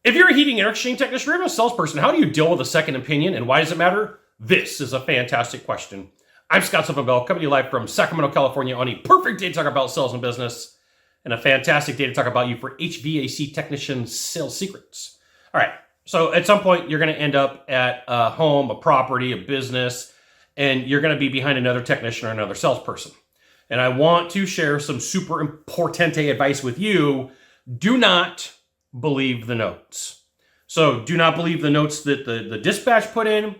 If you're a heating and air exchange technician or even a salesperson, how do you deal with a second opinion and why does it matter? This is a fantastic question. I'm Scott Sylvan Bell, coming to you live from Sacramento, California on a perfect day to talk about sales and business and a fantastic day to talk about you for HVAC technician sales secrets. All right, so at some point you're going to end up at a home, a property, a business, and you're going to be behind another technician or another salesperson. And I want to share some super importante advice with you. Do not believe the notes. So do not believe the notes that the dispatch put in,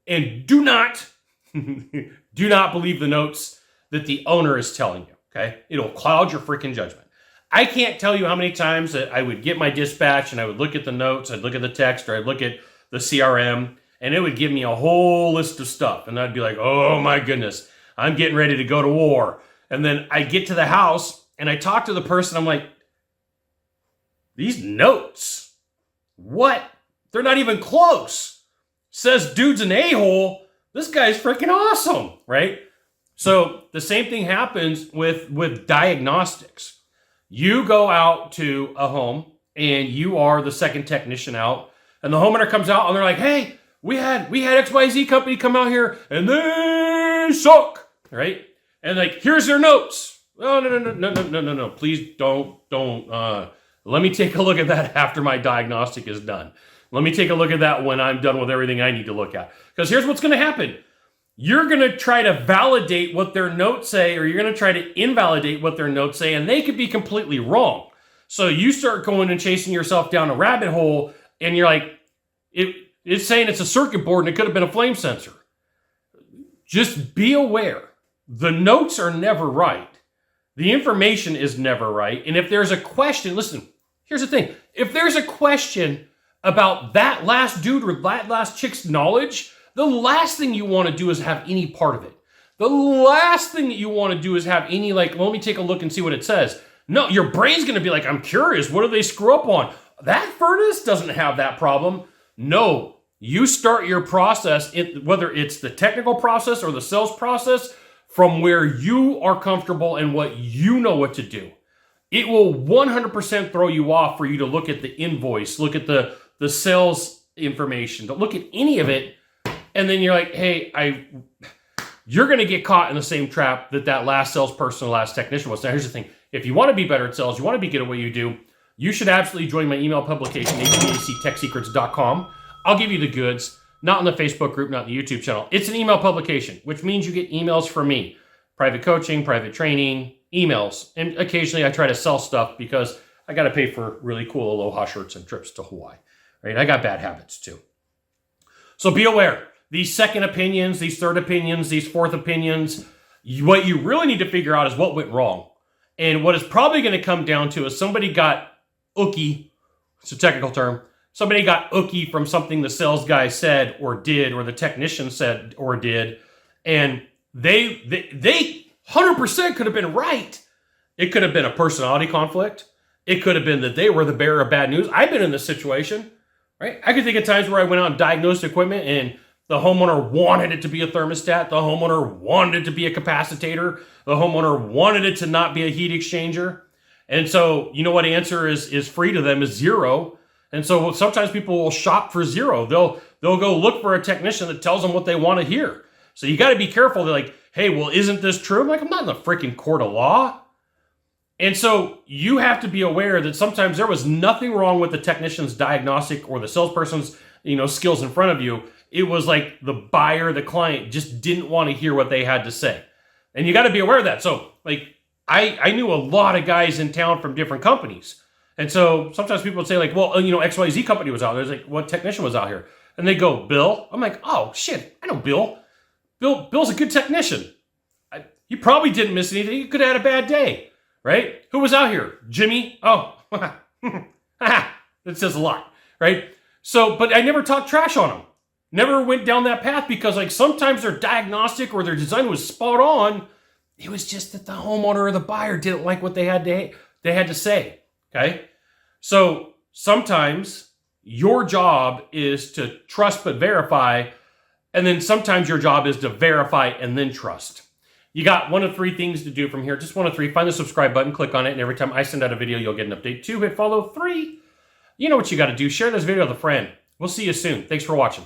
and do not believe the notes that the owner is telling you, okay? It'll cloud your freaking judgment. I can't tell you how many times that I would get my dispatch and I would look at the notes, I'd look at the text, or I'd look at the CRM, and it would give me a whole list of stuff. And I'd be like, oh my goodness, I'm getting ready to go to war. And then I get to the house and I talk to the person, I'm like, these notes, what? They're not even close. Says dude's an a-hole. This guy's freaking awesome, right? So the same thing happens with diagnostics. You go out to a home and you are the second technician out, and the homeowner comes out and they're like, hey, we had XYZ company come out here and they suck, right? And like, here's their notes. Oh, no. Please don't. Let me take a look at that after my diagnostic is done. Let me take a look at that when I'm done with everything I need to look at. Because here's what's going to happen. You're going to try to validate what their notes say, or you're going to try to invalidate what their notes say, and they could be completely wrong. So you start going and chasing yourself down a rabbit hole, and you're like, it's saying it's a circuit board, and it could have been a flame sensor. Just be aware. The notes are never right. The information is never right. And if there's a question, listen, here's the thing. If there's a question about that last dude or that last chick's knowledge, the last thing you want to do is have any part of it. The last thing that you want to do is have any, like, let me take a look and see what it says. No, your brain's going to be like, I'm curious. What do they screw up on? That furnace doesn't have that problem. No, you start your process, whether it's the technical process or the sales process, from where you are comfortable and what you know what to do. It will 100% throw you off for you to look at the invoice, look at the sales information, to look at any of it, and then you're like, hey, you're going to get caught in the same trap that last salesperson, the last technician was. Now, here's the thing. If you want to be better at sales, you want to be good at what you do, you should absolutely join my email publication, hvactechsecrets.com. I'll give you the goods. Not in the Facebook group, not in the YouTube channel. It's an email publication, which means you get emails from me. Private coaching, private training, emails. And occasionally I try to sell stuff because I got to pay for really cool Aloha shirts and trips to Hawaii. Right? I got bad habits too. So be aware. These second opinions, these third opinions, these fourth opinions, what you really need to figure out is what went wrong. And what is probably going to come down to is somebody got ookie. It's a technical term. Somebody got ookie from something the sales guy said or did, or the technician said or did, and they 100% could have been right. It could have been a personality conflict. It could have been that they were the bearer of bad news. I've been in this situation, right? I could think of times where I went out and diagnosed equipment and the homeowner wanted it to be a thermostat. The homeowner wanted it to be a capacitator. The homeowner wanted it to not be a heat exchanger. And so, you know what answer is free to them is zero. And so sometimes people will shop for zero. They'll go look for a technician that tells them what they want to hear. So you got to be careful. They're like, hey, well, isn't this true? I'm like, I'm not in the freaking court of law. And so you have to be aware that sometimes there was nothing wrong with the technician's diagnostic or the salesperson's, skills in front of you. It was like the buyer, the client just didn't want to hear what they had to say. And you got to be aware of that. So like I knew a lot of guys in town from different companies. And so sometimes people would say like, well, XYZ company was out there. It's like, what technician was out here? And they go, Bill. I'm like, oh, shit, I know Bill. Bill's a good technician. He probably didn't miss anything. He could have had a bad day, right? Who was out here? Jimmy? Oh, that says a lot, right? So, but I never talked trash on him. Never went down that path because like sometimes their diagnostic or their design was spot on. It was just that the homeowner or the buyer didn't like what they had to say. Okay, so sometimes your job is to trust but verify, and then sometimes your job is to verify and then trust. You got one of three things to do from here. Just one of three. Find the subscribe button, click on it, and every time I send out a video, you'll get an update. 2, hit follow. 3, You know what you got to do. Share this video with a friend. We'll see you soon. Thanks for watching.